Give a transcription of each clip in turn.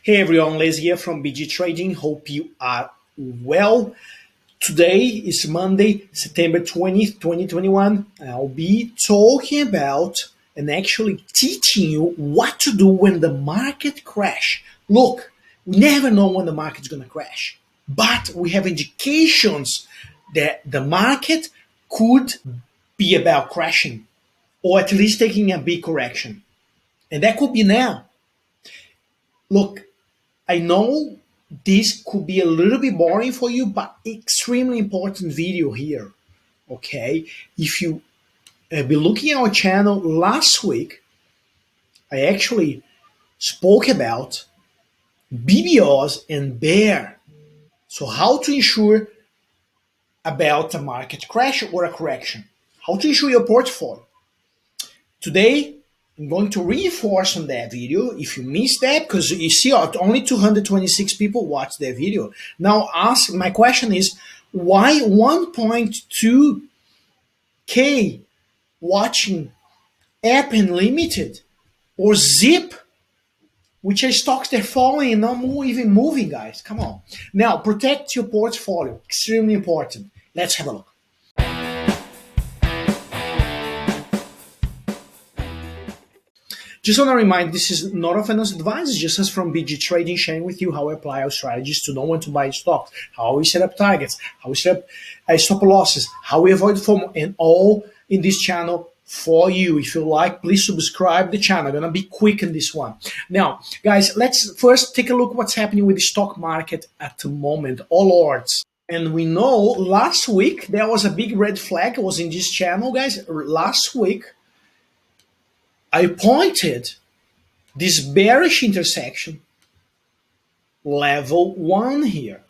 Hey everyone, Les here from BG Trading. Hope you are well. Today is Monday, September 20th, 2021. I'll be talking about and actually teaching you what to do when the market crash. Look, we never know when the market's going to crash, but we have indications that the market could be about crashing or at least taking a big correction. And that could be now. Look, I know this could be a little bit boring for you, but extremely important video here, okay? If you have been looking at our channel last week, I actually spoke about BBOs and bear. So how to ensure about a market crash or a correction. How to ensure your portfolio. Today, I'm going to reinforce on that video if you missed that, because you see only 226 people watched that video. Now my question is, why 1.2k watching App Unlimited or Zip, which are stocks they're falling and not even moving, guys? Come on. Now, protect your portfolio. Extremely important. Let's have a look. Just want to remind, this is not a financial advice, it's just us from BG Trading sharing with you how we apply our strategies to know when to buy stocks, how we set up targets, how we set up stop losses, how we avoid FOMO, and all in this channel for you. If you like, please subscribe the channel. I'm going to be quick in this one. Now, guys, let's first take a look what's happening with the stock market at the moment. All odds. And we know last week there was a big red flag. It was in this channel, guys. Last week, I pointed this bearish intersection, level 1 here.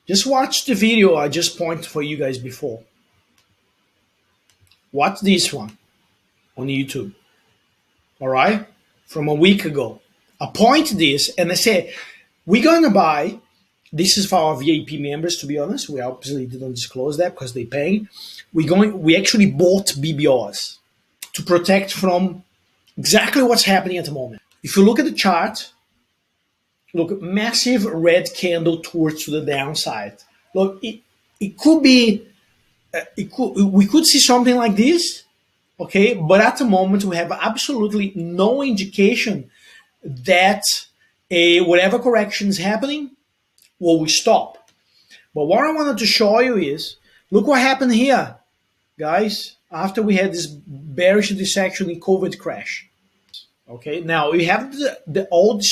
Just watch the video I just pointed for you guys before. Watch this one on YouTube. All right? From a week ago. I point this and I say, we're going to buy, this is for our VIP members, to be honest. We obviously didn't disclose that because they're paying. We actually bought BBOs to protect from exactly what's happening at the moment. If you look at the chart, look, massive red candle towards to the downside. Look, it could be, we could see something like this, okay? But at the moment, we have absolutely no indication that whatever correction is happening will stop. But what I wanted to show you is, look what happened here, guys, after we had this bearish dissection in COVID crash. Okay, now we have the all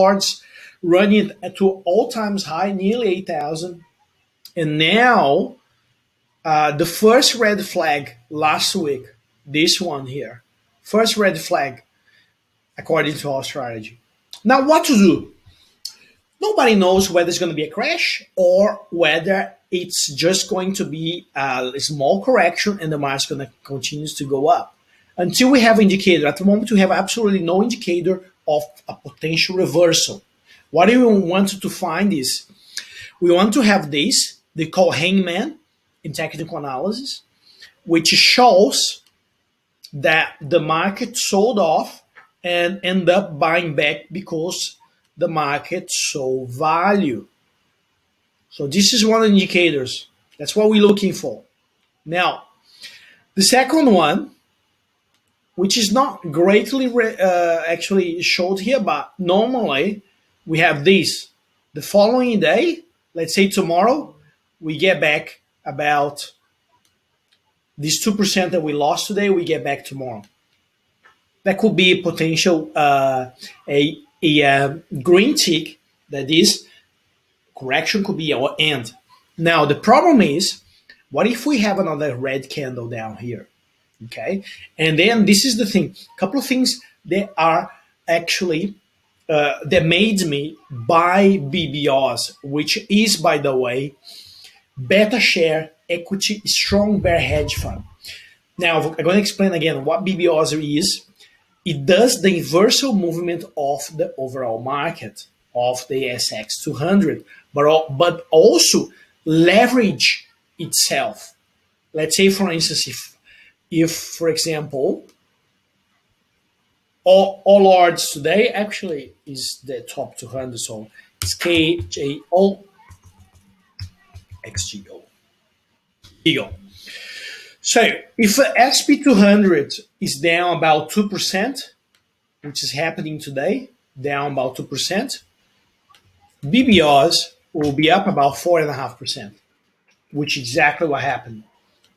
odds running to all times high, nearly 8,000. And now the first red flag last week, this one here, first red flag according to our strategy. Now what to do? Nobody knows whether it's going to be a crash or whether it's just going to be a small correction and the market's going to continue to go up. Until we have an indicator. At the moment, we have absolutely no indicator of a potential reversal. What we want to find is, we want to have this, they call hangman in technical analysis, which shows that the market sold off and end up buying back because the market saw value. So this is one of the indicators. That's what we're looking for. Now, the second one, which is not greatly actually showed here, but normally we have this. The following day, let's say tomorrow, we get back about this 2% that we lost today, we get back tomorrow. That could be a potential a green tick, that is, correction could be our end. Now, the problem is, what if we have another red candle down here? Okay, and then this is the thing. A couple of things that are actually that made me buy BBOs, which is, by the way, beta share equity strong bear hedge fund. Now I'm going to explain again what BBOs is. It does the inversal movement of the overall market of the ASX 200, but also leverage itself. Let's say, for instance, if for example, all odds today actually is the top 200. So it's KJO XGO. Eagle. So if SP200 is down about 2%, which is happening today, down about 2%, BBRs will be up about 4.5%, which is exactly what happened.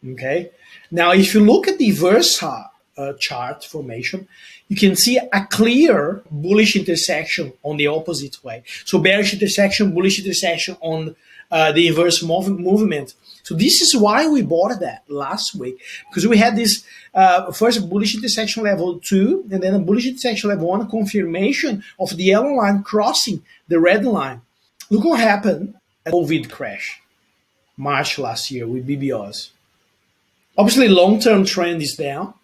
Okay. Now, if you look at the Versa chart formation, you can see a clear bullish intersection on the opposite way. So bearish intersection, bullish intersection on the inverse movement. So this is why we bought that last week, because we had this first bullish intersection level 2, and then a bullish intersection level 1 confirmation of the yellow line crossing the red line. Look what happened at COVID crash, March last year with BBOs. Obviously, long-term trend is down,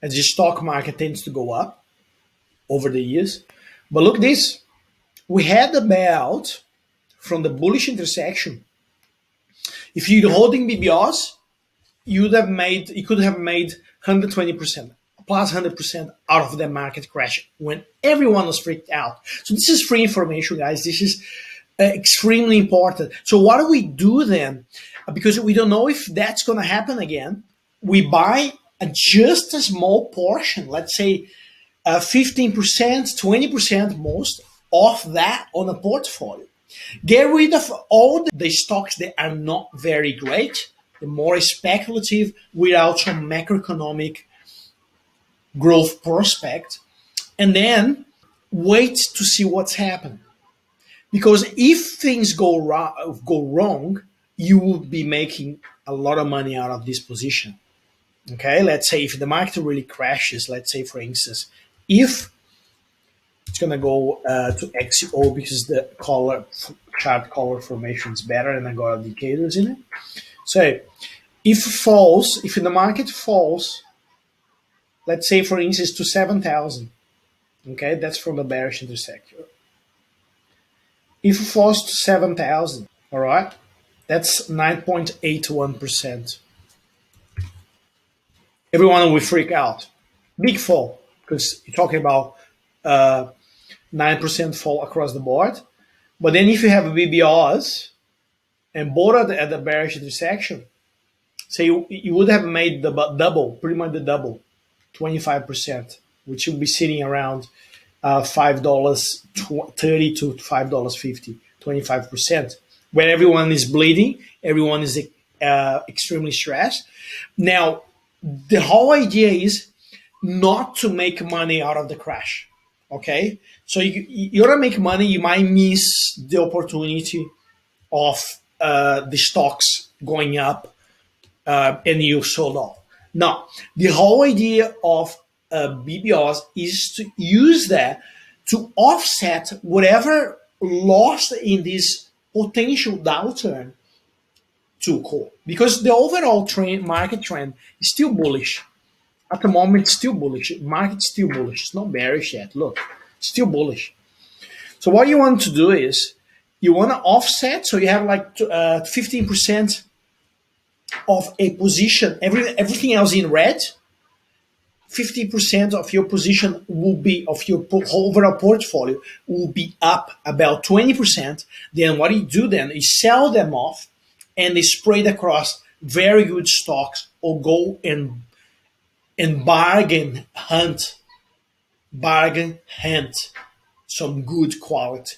as the stock market tends to go up over the years. But look this, we had about, from the bullish intersection, if you're holding BBOs, you could have made 120%, plus 100% out of the market crash when everyone was freaked out. So this is free information, guys. This is extremely important. So what do we do then? Because we don't know if that's going to happen again. We buy just a small portion, let's say 15%, 20% most of that on a portfolio. Get rid of all the stocks that are not very great, the more speculative without some macroeconomic growth prospect, and then wait to see what's happening. Because if things go wrong, you will be making a lot of money out of this position. Okay, let's say if the market really crashes, let's say for instance, if it's going to go to XO because the chart color formation is better and I got indicators in it. So if the market falls, let's say for instance to 7,000, okay, that's from the bearish intersector. If it falls to 7,000, all right, that's 9.81%. Everyone will freak out. Big fall, because you're talking about 9% fall across the board. But then if you have BBRs and both at the bearish intersection, so you would have made the double, pretty much the double, 25%, which will be sitting around $5.30 to $5.50, 25%, where everyone is bleeding, everyone is extremely stressed. Now, the whole idea is not to make money out of the crash. Okay, so you want to make money, you might miss the opportunity of the stocks going up and you sold off. Now, the whole idea of BBRs is to use that to offset whatever loss in this potential downturn to occur, because the overall market trend is still bullish. At the moment, it's still bullish. Market's still bullish. It's not bearish yet. Look, still bullish. So what you want to do is you want to offset. So you have like 15% of a position. Everything else in red. 50% of your position will be of your overall portfolio will be up about 20%. Then what you do then is sell them off and they spread across very good stocks, or go and bargain hunt some good quality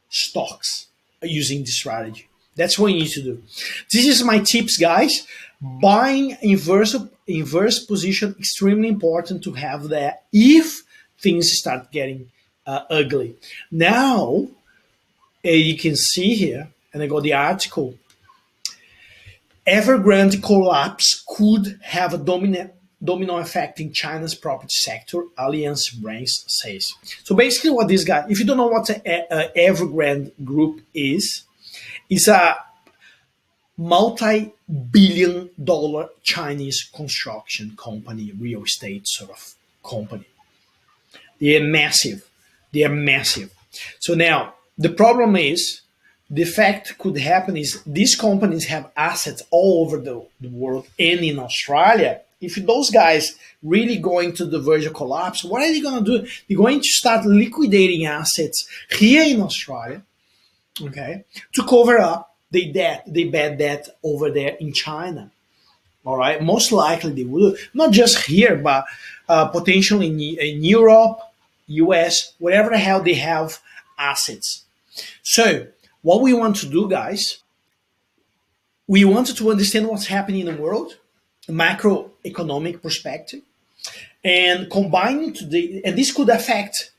stocks using this strategy. That's what you need to do. This is my tips, guys. Buying inverse position, extremely important to have that if things start getting ugly. Now, you can see here, and I got the article, Evergrande collapse could have a domino effect in China's property sector, Allianz Brands says. So basically what this guy, if you don't know what Evergrande Group is a multi-billion-dollar Chinese construction company, real estate sort of company. They are massive. So now, the problem is, the fact could happen is these companies have assets all over the world and in Australia, if those guys really going to the verge of collapse, what are they going to do? They're going to start liquidating assets here in Australia, okay, to cover up the debt, the bad debt over there in China. All right, most likely they will, not just here, but potentially in Europe, US, wherever the hell they have assets. So, what we want to do, guys, we wanted to understand what's happening in the world, a macroeconomic perspective, and combining to the, and this could affect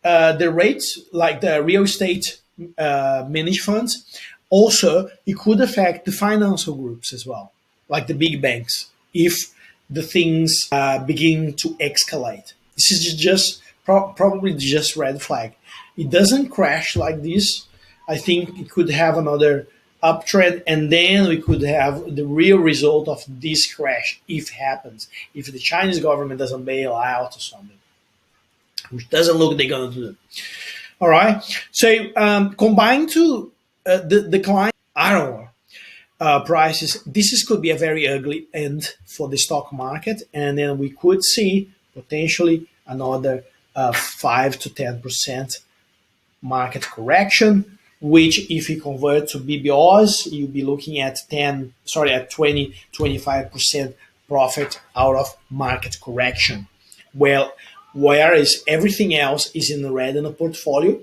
the rates, like the real estate managed funds. Also, it could affect the financial groups as well, like the big banks, if the things begin to escalate. This is just probably just red flag. It doesn't crash like this. I think it could have another uptrend, and then we could have the real result of this crash if it happens, if the Chinese government doesn't bail out or something, which doesn't look they're gonna do. All right. So combined to the decline, iron ore prices, could be a very ugly end for the stock market, and then we could see potentially another 5 to 10% market correction, which if you convert to BBOs, you'll be looking at 20-25% profit out of market correction. Well, whereas everything else is in the red in the portfolio,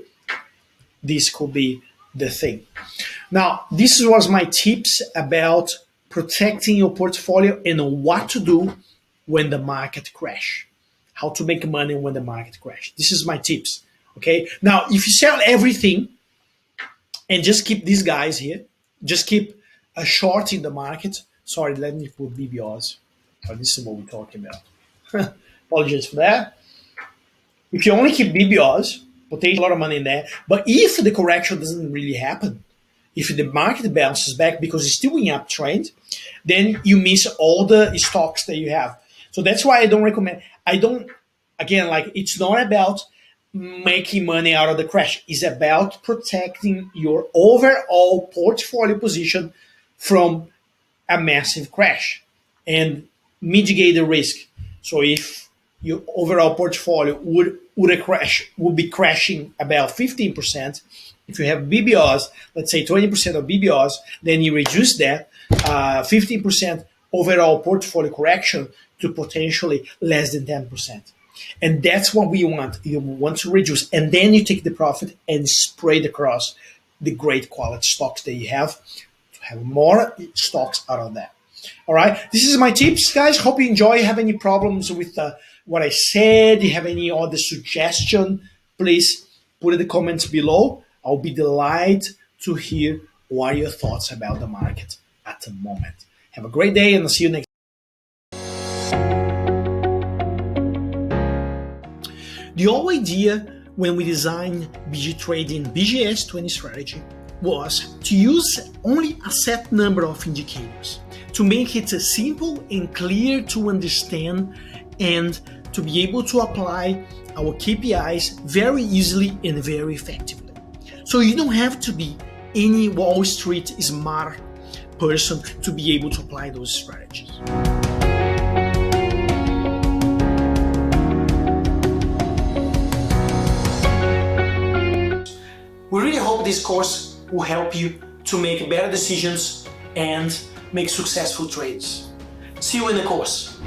this could be the thing. Now, this was my tips about protecting your portfolio and what to do when the market crash, how to make money when the market crash. This is my tips. Okay. Now, if you sell everything and just keep these guys here, just keep a short in the market. Sorry, let me put BBRs. Oh, this is what we're talking about. Apologies for that. If you only keep BBRs, potentially a lot of money in there. But if the correction doesn't really happen, if the market bounces back because it's still in uptrend, then you miss all the stocks that you have. So that's why I don't recommend. Again, like, it's not about making money out of the crash. It's about protecting your overall portfolio position from a massive crash and mitigate the risk. So if your overall portfolio would be crashing about 15%, if you have BBRs, let's say 20% of BBRs, then you reduce that 15% overall portfolio correction to potentially less than 10%. And that's what we want. You want to reduce, and then you take the profit and spread across the great quality stocks that you have to have more stocks out of that. All right. This is my tips, guys. Hope you enjoy. Have any problems with what I said? You have any other suggestion? Please put in the comments below. I'll be delighted to hear what are your thoughts about the market at the moment. Have a great day, and I'll see you next. The whole idea when we designed BG Trading BGS 20 strategy was to use only a set number of indicators to make it simple and clear to understand and to be able to apply our KPIs very easily and very effectively. So you don't have to be any Wall Street smart person to be able to apply those strategies. We really hope this course will help you to make better decisions and make successful trades. See you in the course.